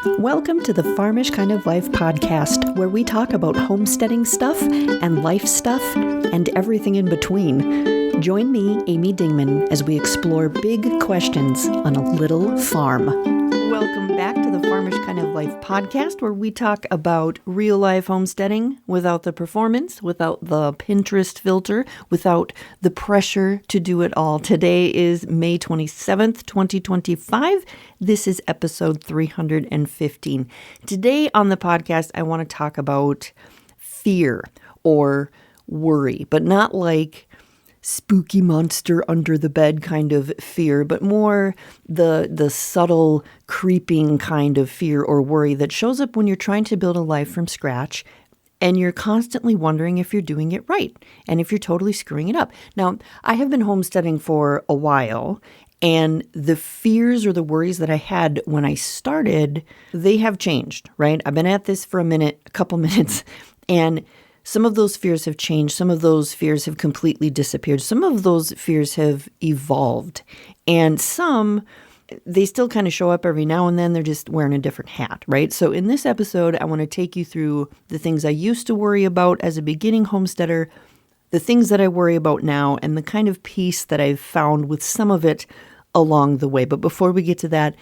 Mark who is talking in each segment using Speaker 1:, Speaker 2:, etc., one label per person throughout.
Speaker 1: Welcome to the Farmish Kind of Life podcast, where we talk about homesteading stuff and life stuff and everything in between. Join me, Amy Dingman, as we explore big questions on a little farm. Welcome back to the Farmish Kind of Life podcast, where we talk about real life homesteading without the performance, without the Pinterest filter, without the pressure to do it all. Today is May 27th, 2025. This is episode 315. Today on the podcast, I want to talk about fear or worry, but not like spooky monster under the bed kind of fear, but more the subtle creeping kind of fear or worry that shows up when you're trying to build a life from scratch and you're constantly wondering if you're doing it right and if you're totally screwing it up. Now, I have been homesteading for a while, and the fears or the worries that I had when I started, they have changed, right? I've been at this for a couple minutes, and some of those fears have changed. Some of those fears have completely disappeared. Some of those fears have evolved. And some, they still kind of show up every now and then. They're just wearing a different hat, right? So in this episode, I want to take you through the things I used to worry about as a beginning homesteader, the things that I worry about now, and the kind of peace that I've found with some of it along the way. But before we get to that,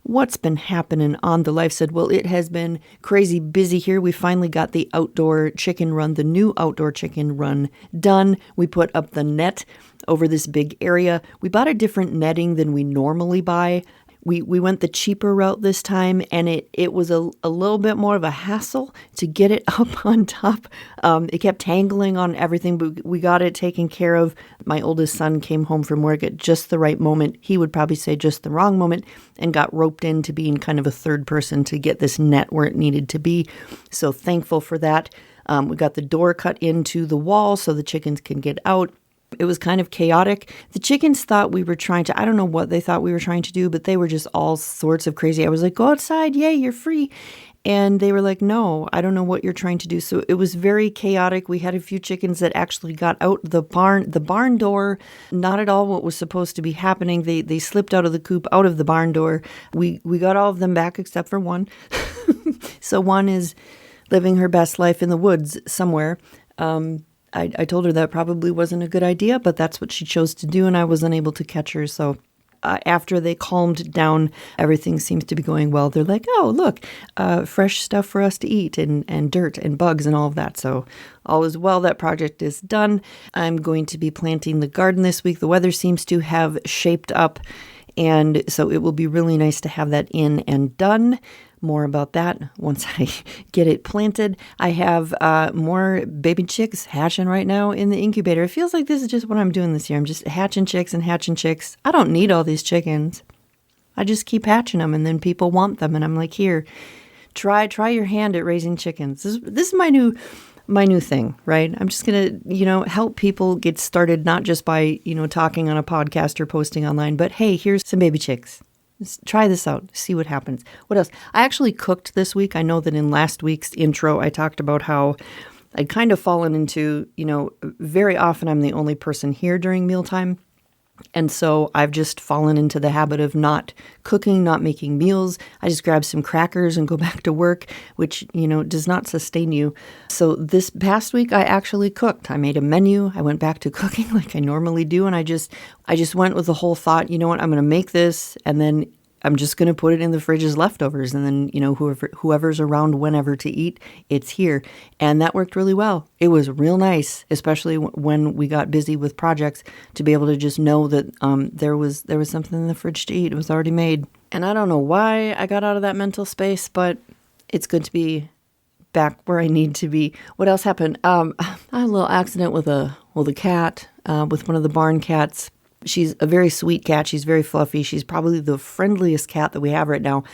Speaker 1: what's been happening on the life side? Well, it has been crazy busy here. We finally got the outdoor chicken run, the new outdoor chicken run done. We put up the net over this big area. We bought a different netting than we normally buy. We went the cheaper route this time, and it was a little bit more of a hassle to get it up on top. It kept tangling on everything, but we got it taken care of. My oldest son came home from work at just the right moment. He would probably say just the wrong moment, and got roped into being kind of a third person to get this net where it needed to be. So thankful for that. We got the door cut into the wall so the chickens can get out. It was kind of chaotic. The chickens thought we were I don't know what they thought we were trying to do, but they were just all sorts of crazy. I was like, go outside. Yay, you're free. And they were like, no, I don't know what you're trying to do. So it was very chaotic. We had a few chickens that actually got out the barn door, not at all what was supposed to be happening. They slipped out of the coop, out of the barn door. We got all of them back except for one. So one is living her best life in the woods somewhere. I told her that probably wasn't a good idea, but that's what she chose to do, and I was unable to catch her. So after they calmed down, everything seems to be going well. They're like, oh, look, fresh stuff for us to eat and dirt and bugs and all of that. So all is well. That project is done. I'm going to be planting the garden this week. The weather seems to have shaped up, and so it will be really nice to have that in and done. More about that once I get it planted. I have more baby chicks hatching right now in the incubator. It feels like this is just what I'm doing this year. I'm just hatching chicks and hatching chicks. I don't need all these chickens. I just keep hatching them, and then people want them, and I'm like, here, try your hand at raising chickens. This is my new thing, right? I'm just going to, help people get started, not just by, talking on a podcast or posting online, but hey, here's some baby chicks. Let's try this out, see what happens. What else? I actually cooked this week. I know that in last week's intro, I talked about how I'd kind of fallen into, very often I'm the only person here during mealtime. And so I've just fallen into the habit of not cooking, not making meals. I just grab some crackers and go back to work, which, does not sustain you. So this past week, I actually cooked. I made a menu. I went back to cooking like I normally do. And I just went with the whole thought, you know what, I'm going to make this, and then I'm just going to put it in the fridge as leftovers. And then, whoever's around whenever to eat, it's here. And that worked really well. It was real nice, especially when we got busy with projects, to be able to just know that there was something in the fridge to eat. It was already made. And I don't know why I got out of that mental space, but it's good to be back where I need to be. What else happened? I had a little accident with a cat, with one of the barn cats. She's a very sweet cat. She's very fluffy. She's probably the friendliest cat that we have right now.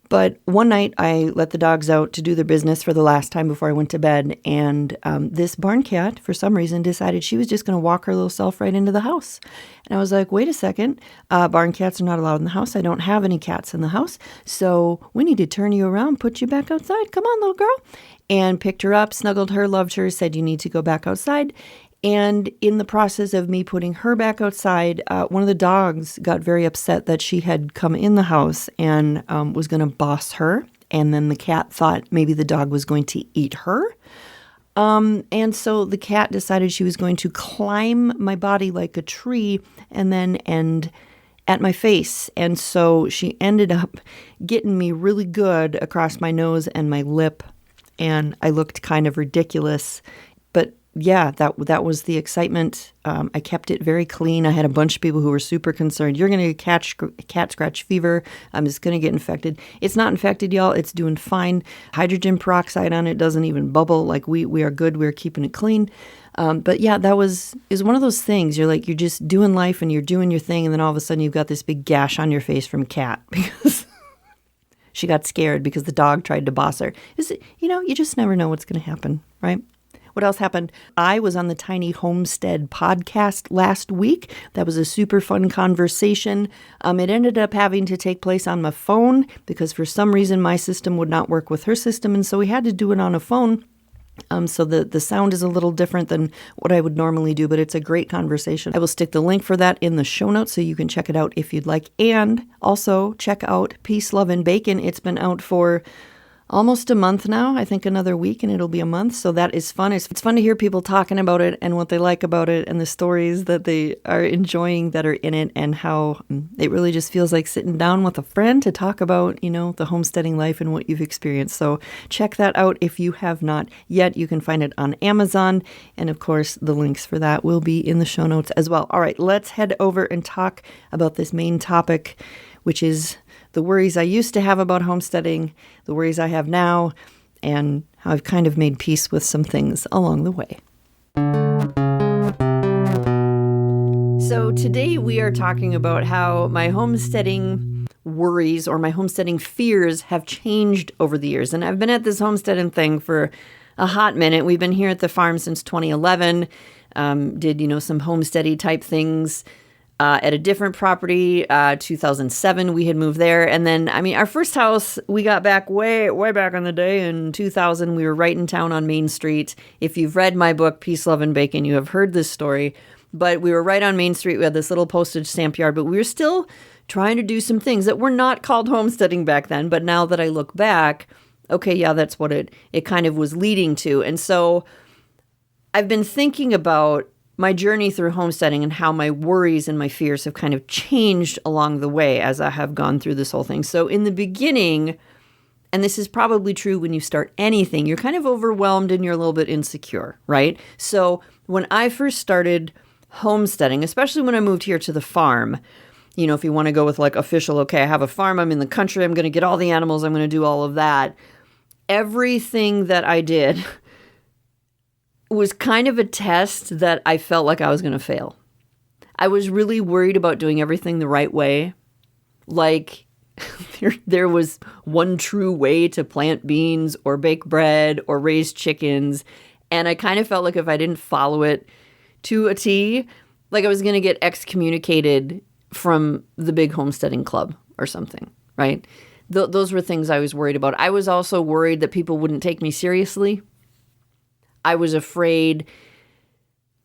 Speaker 1: But one night I let the dogs out to do their business for the last time before I went to bed. And this barn cat, for some reason, decided she was just going to walk her little self right into the house. And I was like, wait a second. Barn cats are not allowed in the house. I don't have any cats in the house. So we need to turn you around, put you back outside. Come on, little girl. And picked her up, snuggled her, loved her, said, you need to go back outside. And in the process of me putting her back outside, one of the dogs got very upset that she had come in the house and was going to boss her. and then the cat thought maybe the dog was going to eat her. And so the cat decided she was going to climb my body like a tree and then end at my face. And so she ended up getting me really good across my nose and my lip, and I looked kind of ridiculous. But yeah, that was the excitement. I kept it very clean. I had a bunch of people who were super concerned. You're going to catch cat scratch fever. I'm just going to get infected. It's not infected, y'all. It's doing fine. Hydrogen peroxide on it doesn't even bubble. Like we are good. We're keeping it clean. But yeah, is one of those things. You're just doing life and you're doing your thing, and then all of a sudden you've got this big gash on your face from a cat because she got scared because the dog tried to boss her. You just never know what's going to happen, right? What else happened? I was on the Tiny Homestead podcast last week. That was a super fun conversation. It ended up having to take place on my phone because for some reason my system would not work with her system, and so we had to do it on a phone. So the sound is a little different than what I would normally do, but it's a great conversation. I will stick the link for that in the show notes so you can check it out if you'd like. And also check out Peace, Love, and Bacon. It's been out for almost a month now. I think another week and it'll be a month. So that is fun. It's fun to hear people talking about it and what they like about it and the stories that they are enjoying that are in it, and how it really just feels like sitting down with a friend to talk about, the homesteading life and what you've experienced. So check that out if you have not yet. You can find it on Amazon. And of course, the links for that will be in the show notes as well. All right, let's head over and talk about this main topic, which is the worries I used to have about homesteading, the worries I have now, and how I've kind of made peace with some things along the way. So today we are talking about how my homesteading worries or my homesteading fears have changed over the years. And I've been at this homesteading thing for a hot minute. We've been here at the farm since 2011, did, some homesteady type things. At a different property, 2007, we had moved there. And then, our first house, we got back way back in the day in 2000. We were right in town on Main Street. If you've read my book, Peace, Love, and Bacon, you have heard this story. But we were right on Main Street. We had this little postage stamp yard, but we were still trying to do some things that were not called homesteading back then. But now that I look back, okay, yeah, that's what it kind of was leading to. And so I've been thinking about my journey through homesteading and how my worries and my fears have kind of changed along the way as I have gone through this whole thing. So in the beginning, and this is probably true when you start anything, you're kind of overwhelmed and you're a little bit insecure, right? So when I first started homesteading, especially when I moved here to the farm, if you want to go with like official, okay, I have a farm, I'm in the country, I'm going to get all the animals, I'm going to do all of that. Everything that I did was kind of a test that I felt like I was going to fail. I was really worried about doing everything the right way. Like there was one true way to plant beans or bake bread or raise chickens. And I kind of felt like if I didn't follow it to a T, like I was going to get excommunicated from the big homesteading club or something, right? Those were things I was worried about. I was also worried that people wouldn't take me seriously. I was afraid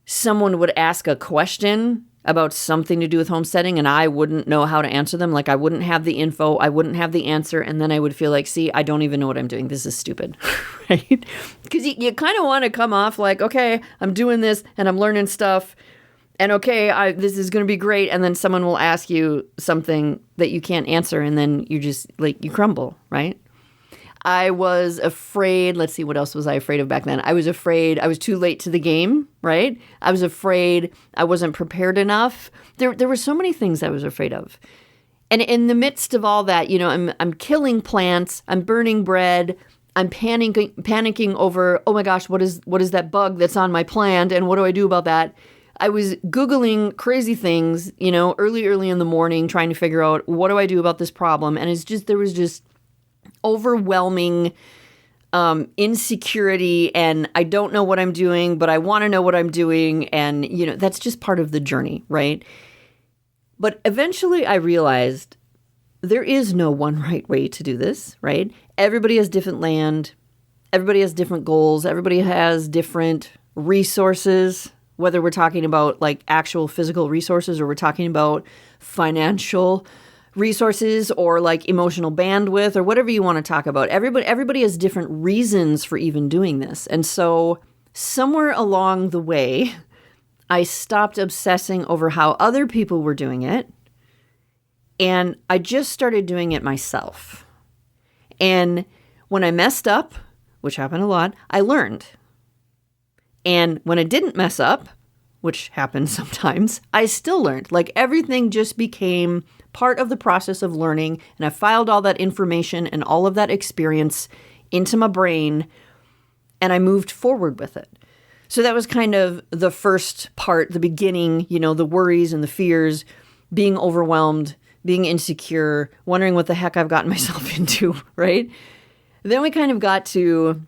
Speaker 1: someone would ask a question about something to do with homesteading and I wouldn't know how to answer them. Like I wouldn't have the info, I wouldn't have the answer, and then I would feel like, see, I don't even know what I'm doing. This is stupid, right? Because you kind of want to come off like, okay, I'm doing this and I'm learning stuff, and okay, this is going to be great, and then someone will ask you something that you can't answer, and then you just, you crumble, right? I was afraid, let's see, what else was I afraid of back then? I was afraid I was too late to the game, right? I was afraid I wasn't prepared enough. There were so many things I was afraid of. And in the midst of all that, I'm killing plants, I'm burning bread, I'm panicking over, oh my gosh, what is that bug that's on my plant, and what do I do about that? I was Googling crazy things, early in the morning, trying to figure out what do I do about this problem. And there was just overwhelming insecurity, and I don't know what I'm doing, but I want to know what I'm doing. And, that's just part of the journey, right? But eventually I realized there is no one right way to do this, right? Everybody has different land. Everybody has different goals. Everybody has different resources, whether we're talking about like actual physical resources or we're talking about financial resources or like emotional bandwidth or whatever you want to talk about. Everybody has different reasons for even doing this. And so somewhere along the way, I stopped obsessing over how other people were doing it. And I just started doing it myself. And when I messed up, which happened a lot, I learned. And when I didn't mess up, which happens sometimes, I still learned. Like everything just became part of the process of learning. And I filed all that information and all of that experience into my brain, and I moved forward with it. So that was kind of the first part, the beginning, the worries and the fears, being overwhelmed, being insecure, wondering what the heck I've gotten myself into, right? Then we kind of got to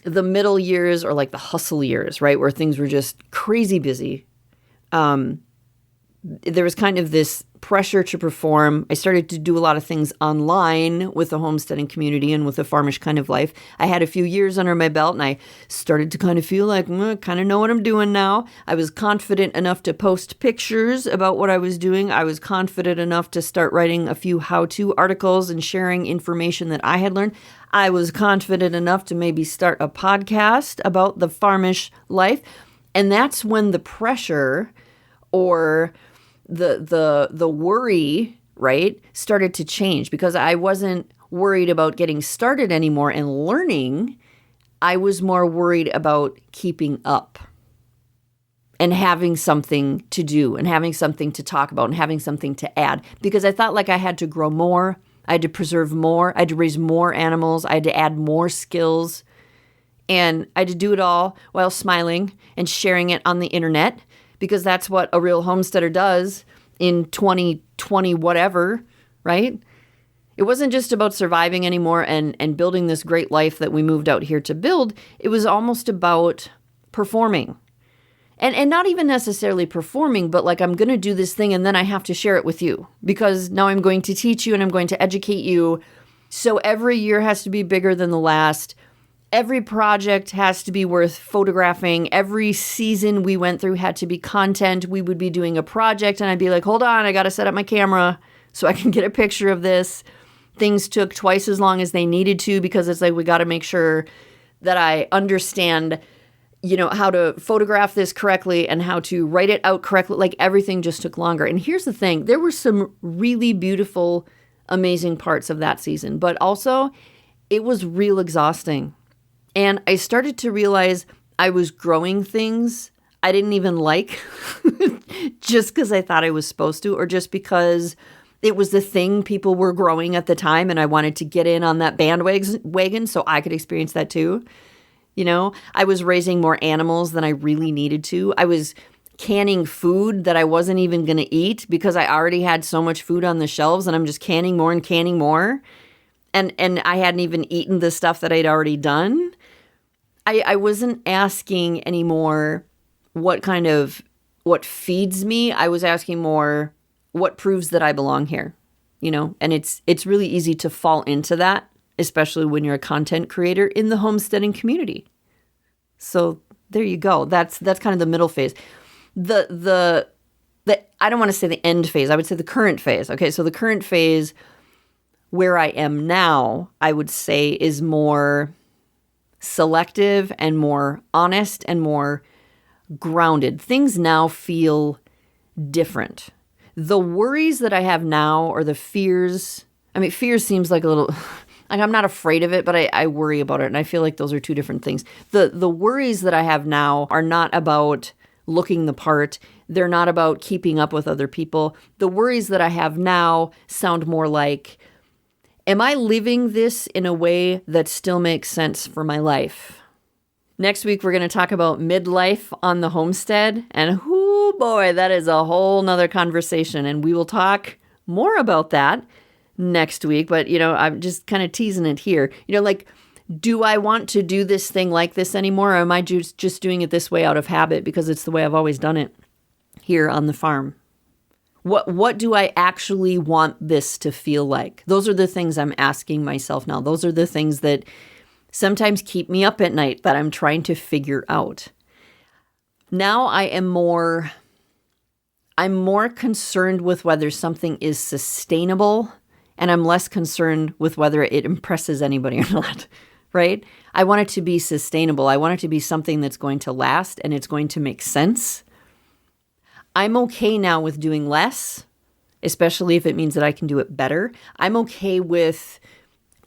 Speaker 1: the middle years, or like the hustle years, right? Where things were just crazy busy. There was kind of this pressure to perform. I started to do a lot of things online with the homesteading community and with the Farmish kind of life. I had a few years under my belt, and I started to kind of feel like, I kind of know what I'm doing now. I was confident enough to post pictures about what I was doing. I was confident enough to start writing a few how-to articles and sharing information that I had learned. I was confident enough to maybe start a podcast about the Farmish life. And that's when the pressure or the worry, right, started to change, because I wasn't worried about getting started anymore and learning. I was more worried about keeping up and having something to do and having something to talk about and having something to add, because I thought like I had to grow more. I had to preserve more. I had to raise more animals. I had to add more skills. And I had to do it all while smiling and sharing it on the internet, because that's what a real homesteader does in 2020 whatever, right? It wasn't just about surviving anymore and building this great life that we moved out here to build. It was almost about performing. And not even necessarily performing, but like, I'm going to do this thing and then I have to share it with you, because now I'm going to teach you and I'm going to educate you. So every year has to be bigger than the last. Every project has to be worth photographing. Every season we went through had to be content. We would be doing a project and I'd be like, hold on, I got to set up my camera so I can get a picture of this. Things took twice as long as they needed to, because it's like, we got to make sure that I understand, how to photograph this correctly and how to write it out correctly. Like everything just took longer. And here's the thing, there were some really beautiful, amazing parts of that season, but also it was real exhausting. And I started to realize I was growing things I didn't even like just because I thought I was supposed to, or just because it was the thing people were growing at the time and I wanted to get in on that bandwagon so I could experience that too. I was raising more animals than I really needed to. I was canning food that I wasn't even going to eat because I already had so much food on the shelves, and I'm just canning more and canning more. And I hadn't even eaten the stuff that I'd already done. I wasn't asking anymore what feeds me. I was asking more what proves that I belong here, and it's really easy to fall into that, especially when you're a content creator in the homesteading community. So there you go. That's kind of the middle phase. The I don't want to say the end phase. I would say the current phase. Okay, so the current phase where I am now, I would say, is more selective and more honest and more grounded. Things now feel different. The worries that I have now, or the fears, fears seems like a little, like I'm not afraid of it, but I worry about it. And I feel like those are two different things. The worries that I have now are not about looking the part. They're not about keeping up with other people. The worries that I have now sound more like, am I living this in a way that still makes sense for my life? Next week, we're going to talk about midlife on the homestead. And whoo boy, that is a whole nother conversation. And we will talk more about that next week. But, I'm just kind of teasing it here. Do I want to do this thing like this anymore? Or am I just doing it this way out of habit because it's the way I've always done it here on the farm? What do I actually want this to feel like? Those are the things I'm asking myself now. Those are the things that sometimes keep me up at night that I'm trying to figure out. Now I am more I'm more concerned with whether something is sustainable, and I'm less concerned with whether it impresses anybody or not, right? I want it to be sustainable. I want it to be something that's going to last and it's going to make sense. I'm okay now with doing less, especially if it means that I can do it better. I'm okay with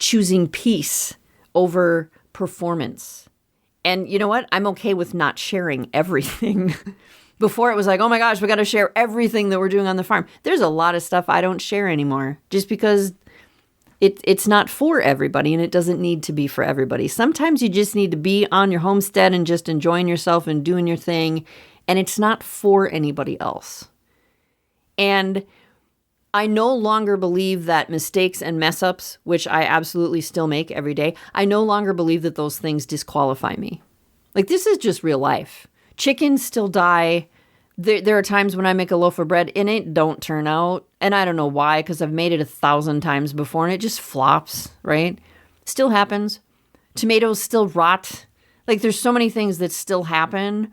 Speaker 1: choosing peace over performance. And you know what? I'm okay with not sharing everything. Before it was like, oh my gosh, we got to share everything that we're doing on the farm. There's a lot of stuff I don't share anymore just because it's not for everybody and it doesn't need to be for everybody. Sometimes you just need to be on your homestead and just enjoying yourself and doing your thing, and it's not for anybody else. And I no longer believe that mistakes and mess ups, which I absolutely still make every day, I no longer believe that those things disqualify me. Like, this is just real life. Chickens still die. There are times when I make a loaf of bread and it don't turn out. And I don't know why, because I've made it 1,000 times before and it just flops, right? Still happens. Tomatoes still rot. Like, there's so many things that still happen.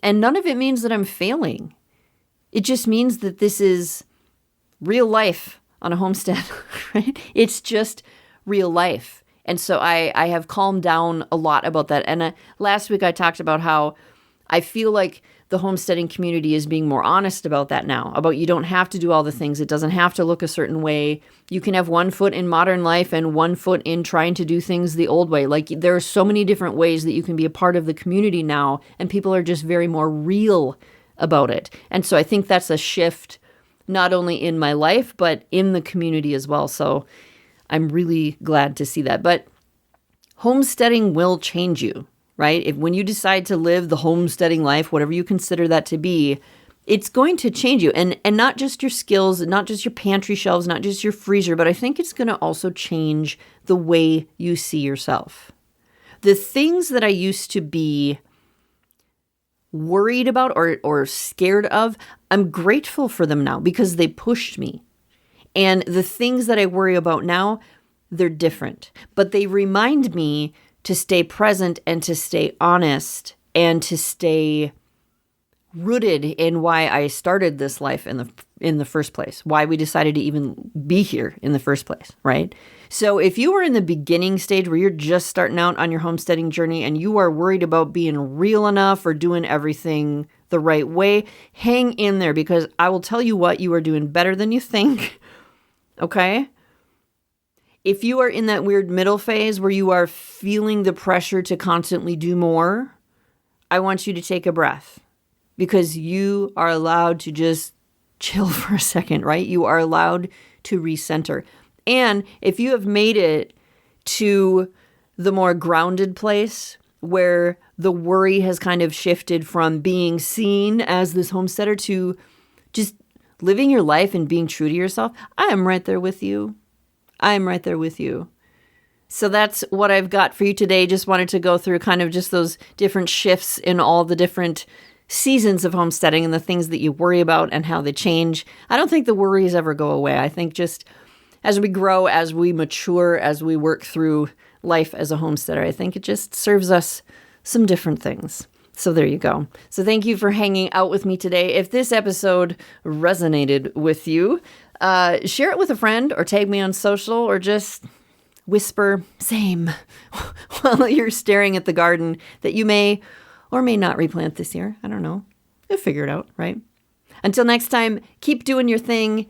Speaker 1: And none of it means that I'm failing. It just means that this is real life on a homestead, right? It's just real life. And so I have calmed down a lot about that. And last week I talked about how I feel like the homesteading community is being more honest about that now, about you don't have to do all the things. It doesn't have to look a certain way. You can have one foot in modern life and one foot in trying to do things the old way. Like, there are so many different ways that you can be a part of the community now, and people are just very more real about it. And so I think that's a shift not only in my life, but in the community as well. So I'm really glad to see that. But homesteading will change you. Right? When you decide to live the homesteading life, whatever you consider that to be, it's going to change you. And not just your skills, not just your pantry shelves, not just your freezer, but I think it's going to also change the way you see yourself. The things that I used to be worried about or scared of, I'm grateful for them now because they pushed me. And the things that I worry about now, they're different. But they remind me to stay present and to stay honest and to stay rooted in why I started this life in the first place, why we decided to even be here in the first place, right? So if you are in the beginning stage where you're just starting out on your homesteading journey and you are worried about being real enough or doing everything the right way, hang in there, because I will tell you what, you are doing better than you think, okay? If you are in that weird middle phase where you are feeling the pressure to constantly do more, I want you to take a breath, because you are allowed to just chill for a second, right? You are allowed to recenter. And if you have made it to the more grounded place where the worry has kind of shifted from being seen as this homesteader to just living your life and being true to yourself, I am right there with you. I'm right there with you. So that's what I've got for you today. Just wanted to go through kind of just those different shifts in all the different seasons of homesteading and the things that you worry about and how they change. I don't think the worries ever go away. I think just as we grow, as we mature, as we work through life as a homesteader, I think it just serves us some different things. So there you go. So thank you for hanging out with me today. If this episode resonated with you, share it with a friend or tag me on social or just whisper same while you're staring at the garden that you may or may not replant this year. I don't know. You'll figure it out, right? Until next time, keep doing your thing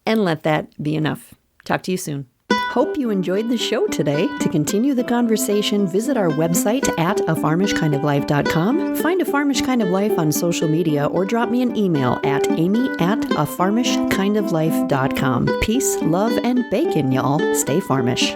Speaker 1: and let that be enough. Talk to you soon. Hope you enjoyed the show today. To continue the conversation, visit our website at afarmishkindoflife.com, find A Farmish Kind of Life on social media, or drop me an email at amy@afarmishkindoflife.com. Peace, love, and bacon, y'all. Stay farmish.